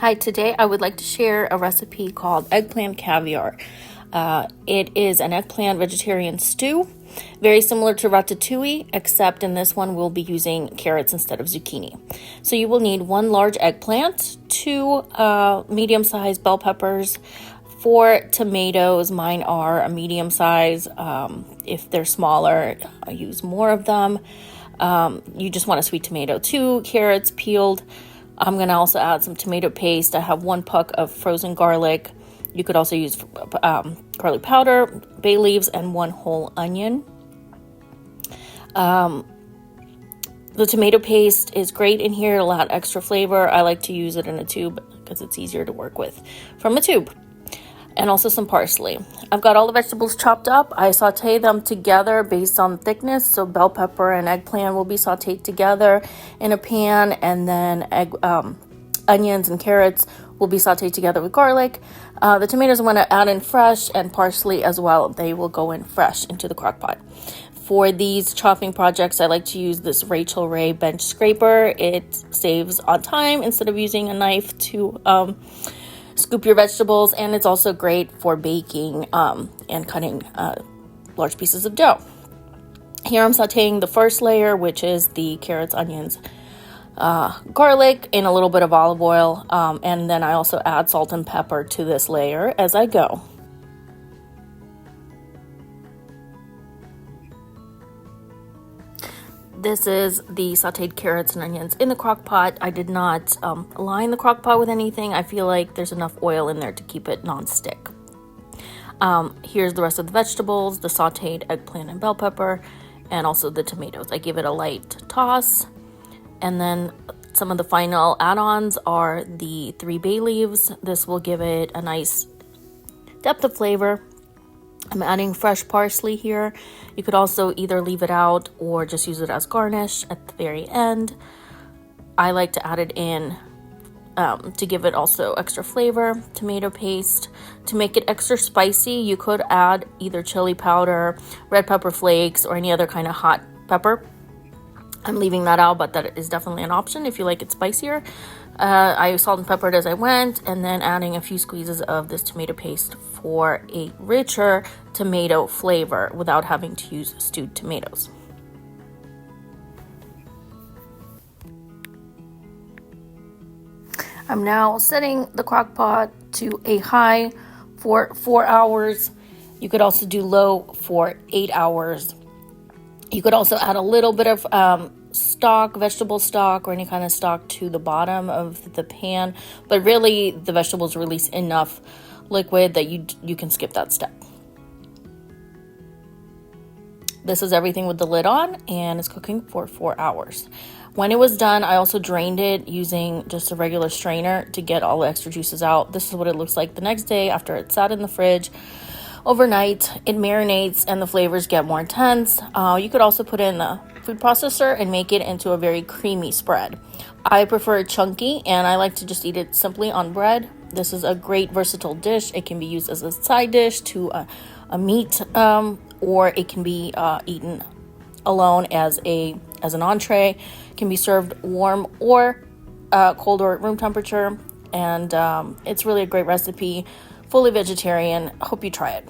Hi, today I would like to share a recipe called eggplant caviar. It is an eggplant vegetarian stew, very similar to ratatouille, except in this one we'll be using carrots instead of zucchini. So you will need 1 large eggplant, 2 medium-sized bell peppers, 4 tomatoes. Mine are a medium size. If they're smaller, I use more of them. You just want a sweet tomato. 2 carrots peeled. I'm going to also add some tomato paste. I have 1 puck of frozen garlic. You could also use garlic powder, bay leaves, and 1 whole onion. The tomato paste is great in here. It'll add extra flavor. I like to use it in a tube because it's easier to work with from a tube. And also some parsley. I've got all the vegetables chopped up. I saute them together based on thickness. So bell pepper and eggplant will be sauteed together in a pan, and then onions and carrots will be sauteed together with garlic. The tomatoes I want to add in fresh, and parsley as well. They will go in fresh into the crock pot. For these chopping projects, I like to use this Rachel Ray bench scraper. It saves on time instead of using a knife to scoop your vegetables, and it's also great for baking and cutting large pieces of dough. Here I'm sauteing the first layer, which is the carrots, onions, garlic, and a little bit of olive oil, and then I also add salt and pepper to this layer as I go. This is the sauteed carrots and onions in the crock pot. I did not line the crock pot with anything. I feel like there's enough oil in there to keep it non-stick. Here's the rest of the vegetables, the sauteed eggplant and bell pepper, and also the tomatoes. I give it a light toss. And then some of the final add-ons are the 3 bay leaves. This will give it a nice depth of flavor. I'm adding fresh parsley here. You could also either leave it out or just use it as garnish at the very end. I like to add it in to give it also extra flavor. Tomato paste. To make it extra spicy, you could add either chili powder, red pepper flakes, or any other kind of hot pepper. I'm leaving that out, but that is definitely an option if you like it spicier. I salt and peppered as I went, and then adding a few squeezes of this tomato paste for a richer tomato flavor without having to use stewed tomatoes. I'm now setting the crock pot to a high for 4 hours. You could also do low for 8 hours. You could also add a little bit of stock, vegetable stock, or any kind of stock to the bottom of the pan, but really the vegetables release enough liquid that you can skip that step. This is everything with the lid on, and it's cooking for 4 hours. When it was done, I also drained it using just a regular strainer to get all the extra juices out. This is what it looks like the next day after it sat in the fridge overnight. It marinates and the flavors get more intense. You could also put it in the food processor and make it into a very creamy spread. I prefer it chunky, and I like to just eat it simply on bread. This is a great versatile dish. It can be used as a side dish to a meat, or it can be eaten alone as an entree. It can be served warm or cold or at room temperature, and it's really a great recipe. Fully vegetarian. Hope you try it.